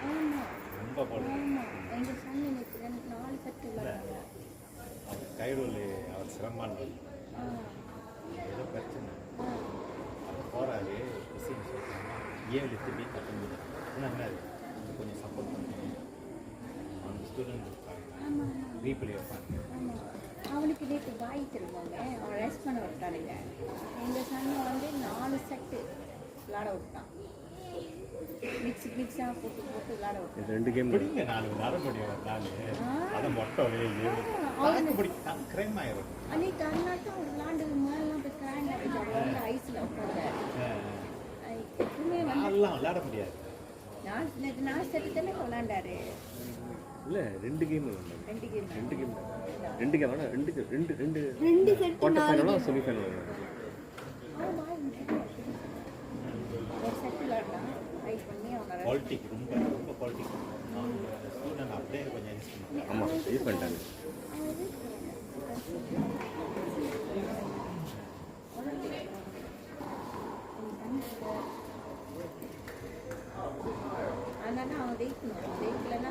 ஆமாம் ரொம்ப போடுது ஆமாம் எங்கள் சொன்ன எனக்கு 4 செட்டு விளாடுறாங்க அவர் கைரூல் அவர் சிரமமான ஏதோ பிரச்சனை அவர் போகிறாரு விஷயம் சொல்கிறாங்க ஏன் திரும்பி கட்டுங்க என்னது கொஞ்சம் சப்போர்ட் பண்ணுங்க அவங்க ஸ்டூடெண்ட் இருப்பாங்க ரீப்ளே வைப்பாங்க ஆமாம் அவனுக்கு நேற்று வாய் திரும்பாங்க அவன் ரெஸ்ட் பண்ண விட்டானுங்க எங்கள் சன்னை வந்து 4 செட்டு விளாட விட்டான் மிக்ஸாக போட்டு விளாட விட்டான் இது 2 கேம் பிடிங்க 4 விளாட முடியும் நாள் அதை மொட்டை அவனு பிடிக்கும் கிரைம் ஆயிரும் அன்னைக்கு அண்ணாட்டம் விளாண்டு மேலாம் போய் கிராண்ட் ஆகிட்டு அவன் வந்து ஐஸில் உட்காந்து எப்பவுமே வந்து நான்லாம் விளாட முடியாது நேற்று 4 செட்டு தானே விளாண்டாரு இல்லை 2 கேம் 2 கேம் 2 கேம் 2 கேம் ஆனால் 2 செட் குவார்டர் ஃபைனலும் செமி ஃபைனல் ஒரு செட்டு விளாட்லாம் ட்ரை பண்ணி அவனை பாலிட்டிக் ரொம்ப ரொம்ப பாலிட்டிக் ஸ்டூடெண்ட் அப்படியே கொஞ்சம் யூஸ் பண்ணுவாங்க ஆமாம் யூஸ் பண்ணிட்டாங்க அதனால அவன் ஜெயிக்கணும் ஜெயிக்கலன்னா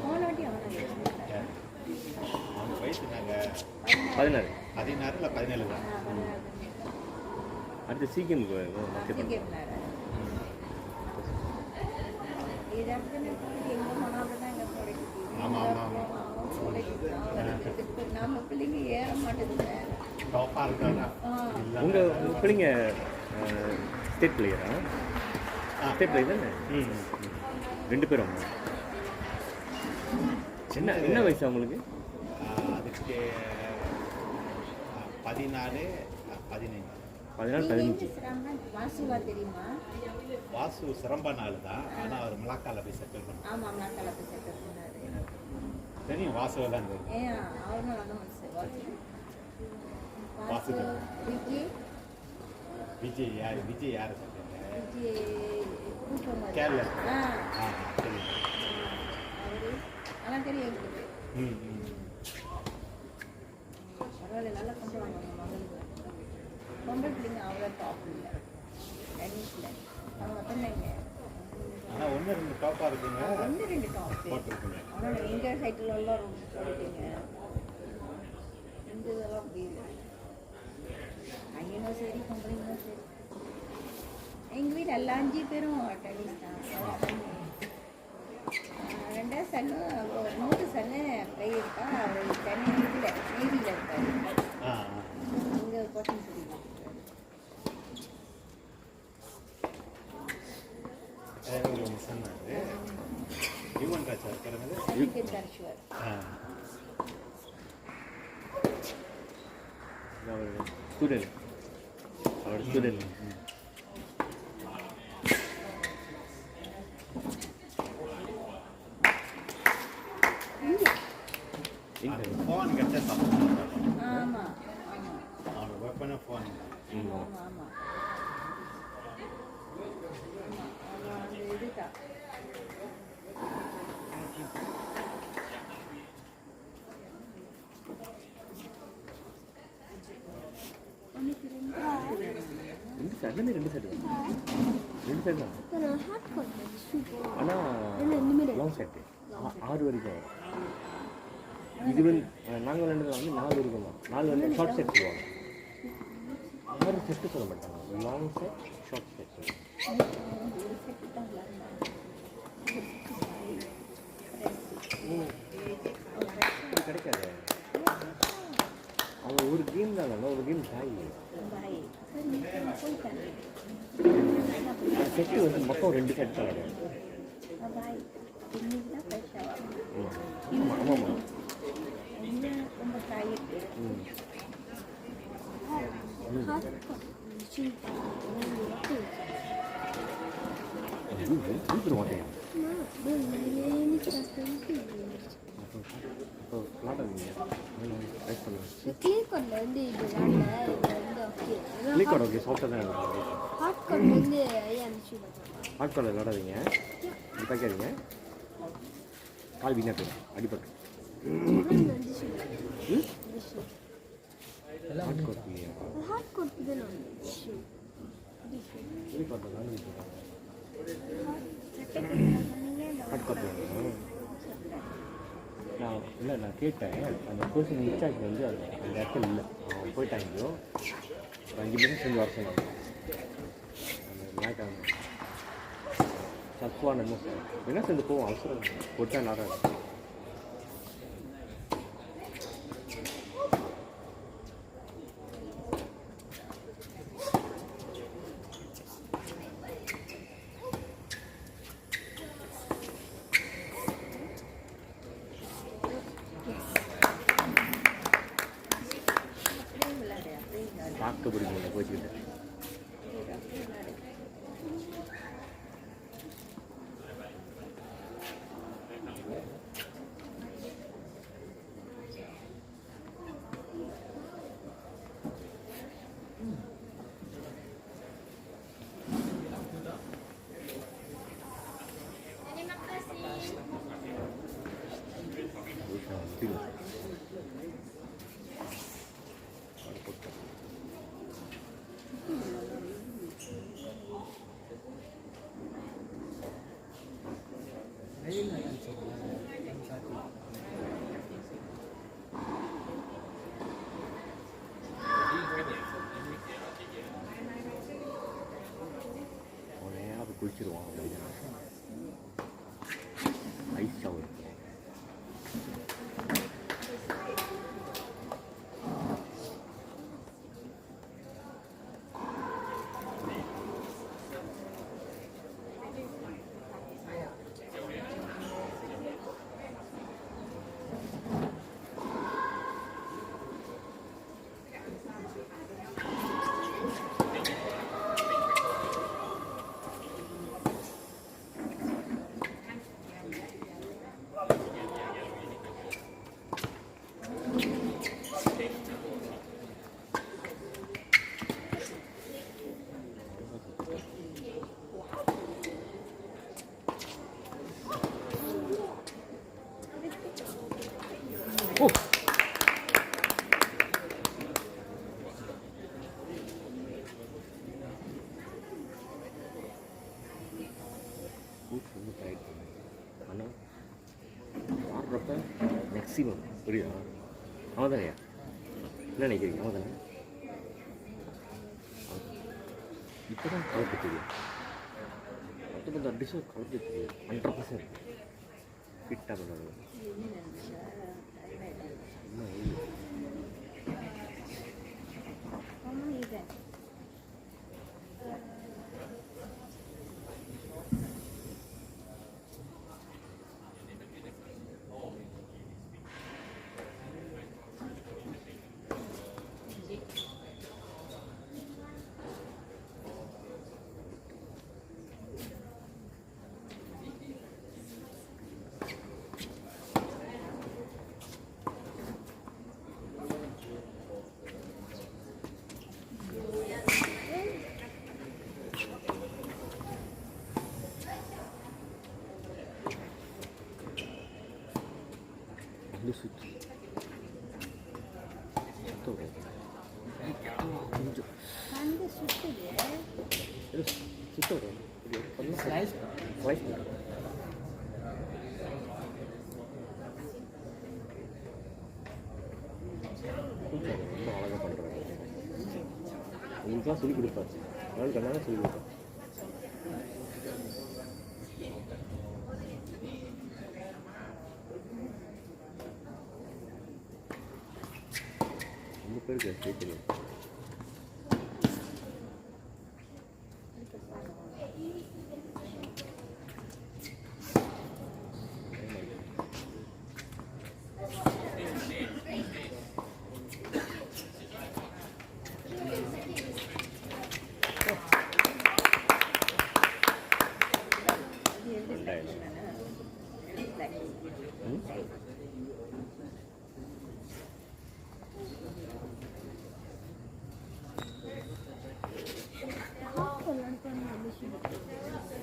போன வாட்டி அவனை ஜெயிச்சிட்டான் அவங்க வயசு நாங்கள் 16 16 இல்லை 17 தான் அடுத்து சீக்கிரம் ஆமாம் ஆமாம் நம்ம பிள்ளைங்க ஏற மாட்டேங்குது டாப்பாக இருக்காங்க உங்கள் பிள்ளைங்க ஸ்டேட் பிளேயரா ஸ்டேட் பிளேயர் தானே 2 பேரும் என்ன வயசு அவங்களுக்கு அதுக்கு 14 15 15 வாசுவா தெரியுமா வாசு சிரம்ப நாள் தான் ஆனால் அவர் மலாக்கால போய் செட்டில் பண்ணார் ஆமாம் மலாக்கால போய் செட்டில் பண்ணாரு தெரியும் வாசுவை தான் தெரியும் ஏன் அவரும் நல்ல மனுஷன் வாசு விஜய் விஜய் யார் சொல்லுங்க விஜய் கூப்பிடுவாங்க கேரளா ஆ தெரியும் அவரு ஆனால் தெரியும் எங்களுக்கு ம் ம் பரவாயில்ல நல்லா கொண்டு வாங்க மகளுக்கு பொம்பளை பிள்ளைங்க அவ்வளோ டாப் இல்லை டென்னிஸில் அவங்க சொன்னீங்க ஆனால் ஒன்று ரெண்டு டாப்பாக இருக்குங்க ஒன்று ரெண்டு டாப் போட்டிருக்குங்க. ஆனால் எங்கள் சைட்டில் எல்லாம் ரொம்ப போட்டீங்க இந்த இதெல்லாம் அப்படி இல்லை அங்கேயும் சரி கம்பெனியும் சரி எங்கள் வீட்டில் எல்லா 5 பேரும் டென்னிஸ் தான் ரெண்டாவது சன்னு ஒரு 3 சன்னு பிளேயர் தான் அவர் சென்னை இதில் நேவியில் இருக்கார் ஆ இங்கே கோச்சிங் சொல்லிடுவாங்க ஒன்று சொன்னாங்க யுவன் ராஜா இருக்கிறது அனிகேத் தர்ஷ்வர் அவர் ஸ்டூடெண்ட் அவர் ஸ்டூடெண்ட் ஃபோன் கிட்ட சாப்பிட்டு ஆமாம் ஆமாம் அவனோட வெப்பனை ஃபோன் ஆமாம் ஆமாம் அந்த இதுதான் ரெண்டு சைடு ரெண்டு சைடு தான் நான் ஹாட் கோட் சூப்பர் ஆனால் என்ன இனிமேல் லாங் செட்டு 6 வரைக்கும் வரும். இது வந்து நாங்கள் விளையாண்டது வந்து 4 வரைக்கும் தான் 4 வந்து ஷார்ட் செட் சொல்லுவாங்க 6 செட்டு சொல்ல மாட்டாங்க லாங் செட் ஷார்ட் செட் ஒரு செட்டு தான் அது கிடைக்காது அவங்க ஒரு கேம் தான் ஒரு கேம் தாய் பாய் சரி போயிட்டாங்க செட்டு வந்து மொத்தம் 2 செட் தான் கிடையாது பாய் இன்னைக்கு தான் ஃப்ரெஷ் ஆகும் ஆமாம் ஆமாம் இன்னும் ரொம்ப டயர்டு ஹாட் கோட் சூப்பர் கொடுத்துட மாட்டேன் நான் கஷ்டம் இப்போ விளாடாதீங்க ட்ரைஸ் பண்ணுவேன் கிளிக் கோட்ல வந்து இது விளையாடல இது வந்து ஓகே கிளிக் கார்டு ஓகே சாஃப்டாக தான் இருக்கும் ஹாட் கோட் வந்து ஏன் ஹாட் கார்டில் விளாடாதீங்க இது தைக்காதீங்க கால் வீணாக போயிடும் அடிப்பட்டு ஹாட் கார்ட் இல்லையா ஹாட் கோட் தான் கிளிக் கார்டில் விளாடுவீங்க ஹாட் கார்ட் வேணும் நான் கேட்டேன் அந்த பர்சன் இன்சார்ஜ் வந்து அந்த இடத்துல இல்லை அவன் போயிட்டாங்க 5 நிமிஷம் செஞ்சு வர சொன்னாங்க அந்த ஞாயிற்றுக்கிழமை சத்வான் என்ன சார் என்ன சேர்ந்து போவோம் அவசரம் போட்டா நாடாது பார்க்க பிடிக்கும் போச்சுக்கிட்டு அவனே குளிச்சிருவான் ஐஸ் ஷவர் புரியுதா? அவன் தானேயா? என்ன நினைக்கிறீங்க? அவன் தானே? இப்போ தான் கலப்பு தெரியும். 19 டிஷ்ஷும் கலப்பு தெரியும். 100% ஃபிட்டாக பண்ணுறது. Mama ಇದೆ. இது சுற்றி கொஞ்சம் வந்து சுத்துது. இது சுத்த வரும். ஸ்லைஸ் பண்ணுறோம். ரொம்ப அழகாக பண்ணுறாங்க. உங்களுக்குலாம் சொல்லிக் கொடுப்பாரு. அதனால கண்ணாக சொல்லிக் கொடுப்பாரு. ரொம்ப பேருக்கு அது தெரியும்.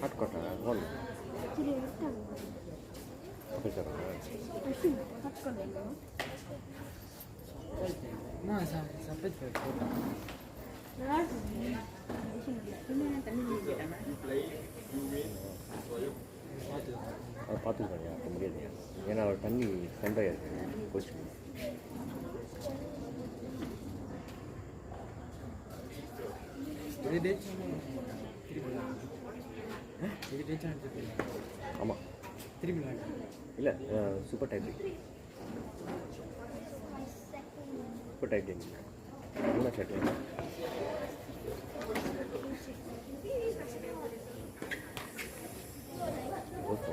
ஹாட் கோட்டா ஹோல் அதை பார்த்துக்கிட்டாங்க. அப்போ முடியாது. ஏன்னா அவர் தண்ணி சென்றாக இருக்கு போச்சு. ஆமாம் இல்லை சூப்பர் டைப்பிங் சூப்பர் டைப்பிங் என்ன சட்னி ஓகே.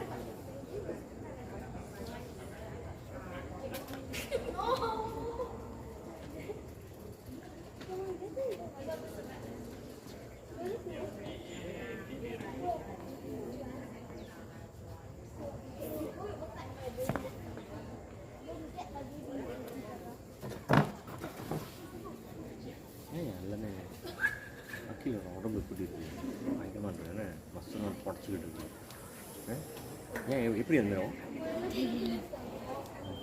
எல்லாமே அக்கீலோட உடம்பு எப்படி இருக்கு பயங்கரமாக இருக்குன்னு மஸ்ட் நாள் புடச்சிக்கிட்டு இருக்கு. ஏன் எப்படி இருந்தோம்?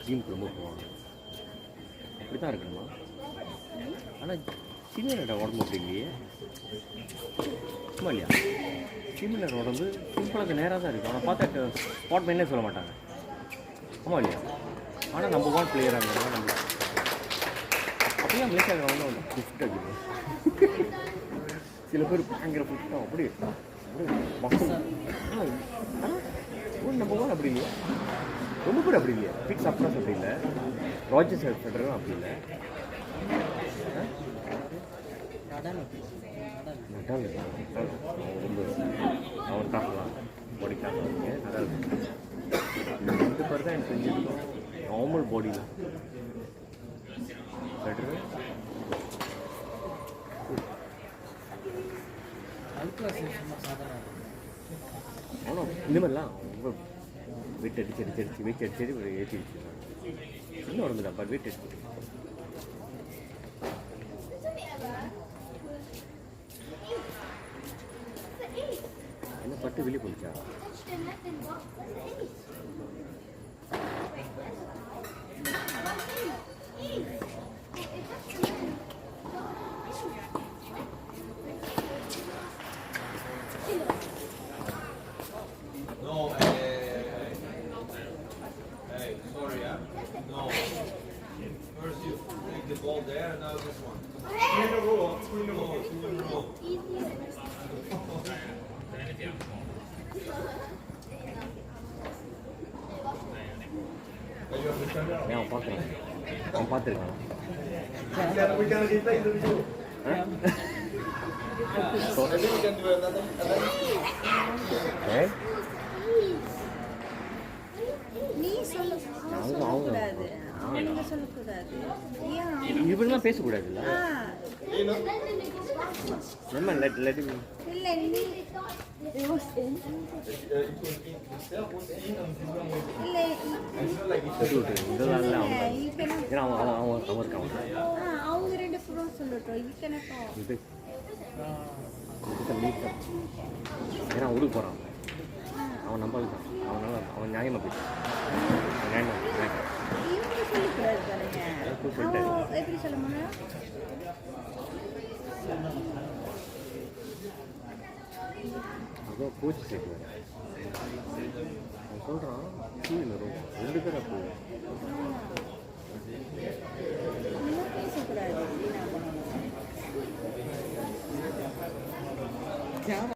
ஜிம்க்கு ரொம்ப போவாங்க. அப்படி தான் இருக்கணுமா? ஆனால் சின்னோட உடம்பு அப்படி இல்லையே. சும்மா இல்லையா? சின்னோட உடம்பு சிம்பிளாக நேராக தான் இருக்கும். ஆனால் பார்த்தா ஸ்பாட் மைனே சொல்ல மாட்டாங்க. ஆமாம் இல்லையா? ஆனால் நம்ம வாட் பிளேயராக இருந்தாலும் நம்ம அப்படியே மலேசியாவில் வந்து ஃபிட்டாக இருக்குது. சில பேர் பயங்கர ஃபிட்டாக அப்படி மக்கள் நம்ம வாட் அப்படி இல்லையா? ரொம்ப பேர் அப்படி இல்லையா? ஃபிக்ஸ் அப்ராஸ் அப்படி இல்லை. ராஜர் ஃபெடரரும் அப்படி இல்லை. நடால் ரொம்ப அவன் டாக்கலாம் பாடி டாக்கலாம் நடால் 2 தான் எனக்கு தெரிஞ்சிருக்கோம். நார்மல் பாடியில் ஃபெடரர் ஆனால் இந்த மாதிரிலாம் ரொம்ப வெயிட் அடிச்சு வெயிட் அடிச்சு ஏற்றி வச்சுருக்காங்க. சின்ன உடம்பு தான் பட் வெயிட் அடிச்சு என்ன பட்டு வெளியே போச்சா? Hey, sorry, no. First you take the ball there, and now this one. Clean the roll, clean the roll, clean the roll. Are you understand that? ஏன் அவன் பார்க்குறான், அவன் பார்த்துருக்கான். We can replay the video. So, I think we can do another. eh? நீ சொல்ல சொல்லக்கூடாது, அவனுங்க சொல்லக்கூடாது. ஏன் இப்படிலாம் பேசக்கூடாதுல்ல. You know? நம்ம let him. இல்லை நீ It was in. Itself was in, and this one was in. இல்லை I feel like it's விட்டு விட்டு இதெல்லாம் இல்லை அவன் தான். you cannot. ஏன்னா அவன் இருக்கான். அவங்க ரெண்டு பேரும் சொல்லட்டும். You cannot talk. இது நீட்டாக ஏன்னா ஊருக்கு போகிறான் அவன் நம்பளுக்கான் அவன் நியாயமாக போயிட்டான் இவங்க சொல்லக்கூடாது பாருங்க. அவன் எப்படி சொல்ல முடியும்? அதான் கோச் சேர்க்குவேன் அவன் சொல்கிறான் கீழே வரும் 2 பேராக போகும் இன்னும் பேசக்கூடாது.